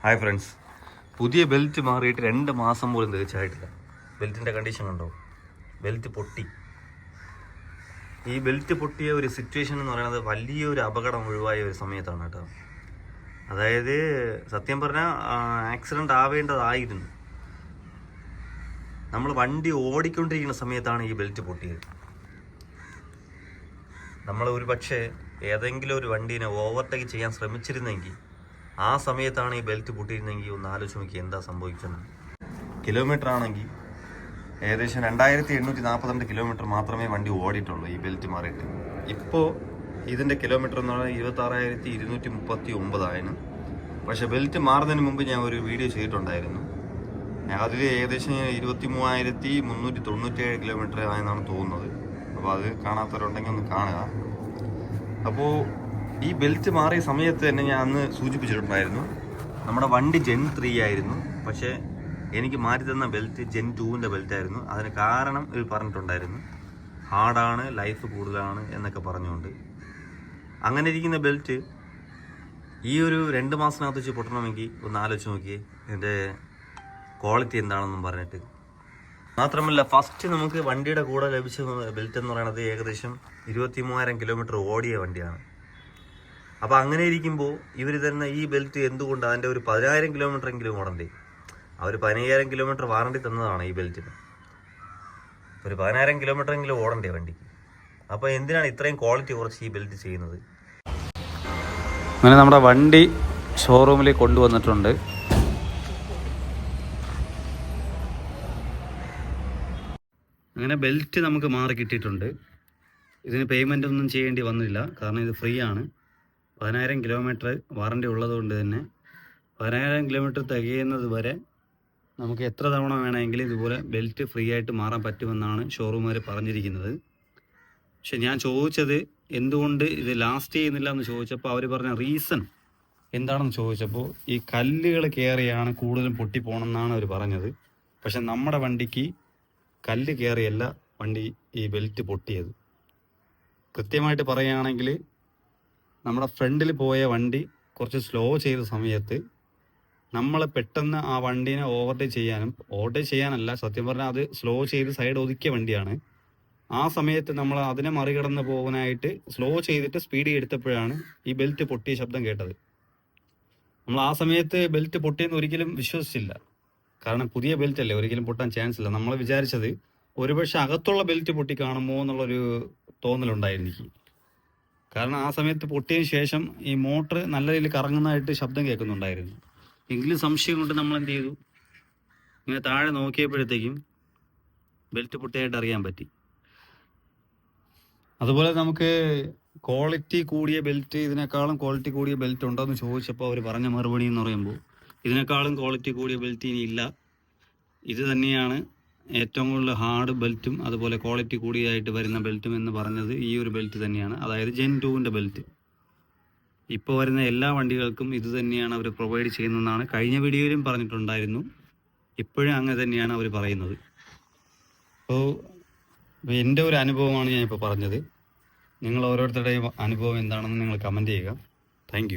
Hi friends, പുതിയ belt മാറിയിട്ട് 2 മാസം പോലും തികച്ചായിട്ടില്ല. ബെൽറ്റിൻ്റെ കണ്ടീഷൻ കണ്ടോ? ബെൽറ്റ് പൊട്ടി. ഈ ബെൽറ്റ് പൊട്ടിയ ഒരു സിറ്റുവേഷൻ എന്ന് പറയുന്നത് വലിയൊരു അപകടം ഒഴിവായ ഒരു സമയത്താണ് കേട്ടോ. അതായത് സത്യം പറഞ്ഞാൽ ആക്സിഡൻ്റ് ആവേണ്ടതായിരുന്നു. നമ്മൾ വണ്ടി ഓടിക്കൊണ്ടിരിക്കുന്ന സമയത്താണ് ഈ ബെൽറ്റ് പൊട്ടിയത്. നമ്മൾ ഒരു പക്ഷേ ഏതെങ്കിലും ഒരു വണ്ടീനെ ഓവർടേക്ക് ചെയ്യാൻ ശ്രമിച്ചിരുന്നെങ്കിൽ ആ സമയത്താണ് ഈ ബെൽറ്റ് പൊട്ടിയിരുന്നെങ്കിൽ ഒന്ന് ആലോചിച്ച് നോക്കി എന്താ സംഭവിച്ചത്. കിലോമീറ്റർ ആണെങ്കിൽ ഏകദേശം 2842 കിലോമീറ്റർ മാത്രമേ വണ്ടി ഓടിയിട്ടുള്ളൂ ഈ ബെൽറ്റ് മാറിയിട്ട്. ഇപ്പോൾ ഇതിൻ്റെ കിലോമീറ്റർ എന്ന് പറഞ്ഞാൽ 26,239 ആയിരുന്നു. പക്ഷേ ബെൽറ്റ് മാറുന്നതിന് മുമ്പ് ഞാൻ ഒരു വീഡിയോ ചെയ്തിട്ടുണ്ടായിരുന്നു. അതിൽ ഏകദേശം 23,397 കിലോമീറ്റർ ആയെന്നാണ് തോന്നുന്നത്. അപ്പോൾ അത് കാണാത്തവരുണ്ടെങ്കിൽ ഒന്ന് കാണുക. അപ്പോൾ ഈ ബെൽറ്റ് മാറിയ സമയത്ത് തന്നെ ഞാൻ അന്ന് സൂചിപ്പിച്ചിട്ടുണ്ടായിരുന്നു, നമ്മുടെ വണ്ടി Gen 3 ആയിരുന്നു. പക്ഷേ എനിക്ക് മാറ്റി തന്ന ബെൽറ്റ് Gen 2ൻ്റെ ബെൽറ്റായിരുന്നു. അതിന് കാരണം ഇത് പറഞ്ഞിട്ടുണ്ടായിരുന്നു, ഹാർഡാണ്, ലൈഫ് കൂടുതലാണ് എന്നൊക്കെ പറഞ്ഞുകൊണ്ട്. അങ്ങനെ ഇരിക്കുന്ന ബെൽറ്റ് ഈ ഒരു 2 മാസത്തിനകത്ത് വെച്ച് പൊട്ടണമെങ്കിൽ ഒന്ന് ആലോചിച്ച് നോക്കിയേ ഇതിൻ്റെ ക്വാളിറ്റി എന്താണെന്നും പറഞ്ഞിട്ട്. മാത്രമല്ല, ഫസ്റ്റ് നമുക്ക് വണ്ടിയുടെ കൂടെ ലഭിച്ച ബെൽറ്റ് എന്ന് പറയുന്നത് ഏകദേശം 23,000 കിലോമീറ്റർ ഓടിയ വണ്ടിയാണ്. അപ്പോൾ അങ്ങനെ ഇരിക്കുമ്പോൾ ഇവർ തന്നെ ഈ ബെൽറ്റ് എന്തുകൊണ്ട് അതിൻ്റെ ഒരു 10,000 കിലോമീറ്റർ എങ്കിലും ഓടണ്ടേ? അവർ 15,000 കിലോമീറ്റർ വാറണ്ടി തന്നതാണ് ഈ ബെൽറ്റിന്. ഒരു 10,000 കിലോമീറ്റർ എങ്കിലും ഓടണ്ടേ വണ്ടിക്ക്? അപ്പോൾ എന്തിനാണ് ഇത്രയും ക്വാളിറ്റി കുറച്ച് ഈ ബെൽറ്റ് ചെയ്യുന്നത്? അങ്ങനെ നമ്മുടെ വണ്ടി ഷോറൂമിൽ കൊണ്ടുവന്നിട്ടുണ്ട്. അങ്ങനെ ബെൽറ്റ് നമുക്ക് മാറി കിട്ടിയിട്ടുണ്ട്. ഇതിന് പേയ്മെൻ്റ് ഒന്നും ചെയ്യേണ്ടി വന്നില്ല, കാരണം ഇത് ഫ്രീ ആണ്. 10,000 കിലോമീറ്റർ വാറണ്ടി ഉള്ളതുകൊണ്ട് തന്നെ 10,000 കിലോമീറ്റർ തികയുന്നത് വരെ നമുക്ക് എത്ര തവണ വേണമെങ്കിലും ഇതുപോലെ ബെൽറ്റ് ഫ്രീ ആയിട്ട് മാറാൻ പറ്റുമെന്നാണ് ഷോറൂമുകാർ പറഞ്ഞിരിക്കുന്നത്. പക്ഷെ ഞാൻ ചോദിച്ചത് എന്തുകൊണ്ട് ഇത് ലാസ്റ്റ് ചെയ്യുന്നില്ല എന്ന് ചോദിച്ചപ്പോൾ അവർ പറഞ്ഞ റീസൺ എന്താണെന്ന് ചോദിച്ചപ്പോൾ ഈ കല്ലുകൾ കയറിയാണ് കൂടുതലും പൊട്ടിപ്പോണെന്നാണ് അവർ പറഞ്ഞത്. പക്ഷെ നമ്മുടെ വണ്ടിക്ക് കല്ല് കയറിയല്ല വണ്ടി ഈ ബെൽറ്റ് പൊട്ടിയത്. കൃത്യമായിട്ട് പറയുകയാണെങ്കിൽ നമ്മുടെ ഫ്രണ്ടിൽ പോയ വണ്ടി കുറച്ച് സ്ലോ ചെയ്ത സമയത്ത് നമ്മൾ പെട്ടെന്ന് ആ വണ്ടീനെ ഓവർടേക്ക് ചെയ്യാനല്ല, സത്യം പറഞ്ഞാൽ അത് സ്ലോ ചെയ്ത് സൈഡ് ഒതുക്കിയ വണ്ടിയാണ്. ആ സമയത്ത് നമ്മൾ അതിനെ മറികടന്ന് പോകാനായിട്ട് സ്ലോ ചെയ്തിട്ട് സ്പീഡ് എടുത്തപ്പോഴാണ് ഈ ബെൽറ്റ് പൊട്ടിയ ശബ്ദം കേട്ടത്. നമ്മൾ ആ സമയത്ത് ബെൽറ്റ് പൊട്ടിയെന്ന് ഒരിക്കലും വിശ്വസിച്ചില്ല, കാരണം പുതിയ ബെൽറ്റ് അല്ലേ, ഒരിക്കലും പൊട്ടാൻ ചാൻസ് ഇല്ല. നമ്മൾ വിചാരിച്ചത് ഒരുപക്ഷെ അകത്തുള്ള ബെൽറ്റ് പൊട്ടി കാണുമോ എന്നുള്ളൊരു തോന്നലുണ്ടായിരുന്നു എനിക്ക്. കാരണം ആ സമയത്ത് പൊട്ടിയതിന് ശേഷം ഈ മോട്ടർ നല്ല രീതിയിൽ കറങ്ങുന്നതായിട്ട് ശബ്ദം കേൾക്കുന്നുണ്ടായിരുന്നു. എങ്കിലും സംശയം കൊണ്ട് നമ്മൾ എന്ത് ചെയ്തു, ഇങ്ങനെ താഴെ നോക്കിയപ്പോഴത്തേക്കും ബെൽറ്റ് പൊട്ടിയായിട്ട് അറിയാൻ പറ്റി. അതുപോലെ നമുക്ക് ക്വാളിറ്റി കൂടിയ ബെൽറ്റ്, ഇതിനേക്കാളും ക്വാളിറ്റി കൂടിയ ബെൽറ്റ് ഉണ്ടോ എന്ന് ചോദിച്ചപ്പോൾ അവർ പറഞ്ഞ മറുപടി എന്ന് പറയുമ്പോൾ ഇതിനേക്കാളും ക്വാളിറ്റി കൂടിയ ബെൽറ്റ് ഇനി ഇല്ല, ഇത് തന്നെയാണ് ഏറ്റവും കൂടുതൽ ഹാർഡ് ബെൽറ്റും അതുപോലെ ക്വാളിറ്റി കൂടിയതായിട്ട് വരുന്ന ബെൽറ്റും എന്ന് പറഞ്ഞത് ഈ ഒരു ബെൽറ്റ് തന്നെയാണ്. അതായത് Gen 2ൻ്റെ ബെൽറ്റ്. ഇപ്പോൾ വരുന്ന എല്ലാ വണ്ടികൾക്കും ഇത് തന്നെയാണ് അവർ പ്രൊവൈഡ് ചെയ്യുന്നതെന്നാണ് കഴിഞ്ഞ വീഡിയോയിലും പറഞ്ഞിട്ടുണ്ടായിരുന്നു. ഇപ്പോഴും അങ്ങനെ തന്നെയാണ് അവർ പറയുന്നത്. അപ്പോൾ എൻ്റെ ഒരു അനുഭവമാണ് ഞാനിപ്പോൾ പറഞ്ഞത്. നിങ്ങൾ ഓരോരുത്തരുടെയും അനുഭവം എന്താണെന്ന് നിങ്ങൾ കമൻറ്റ് ചെയ്യുക. താങ്ക്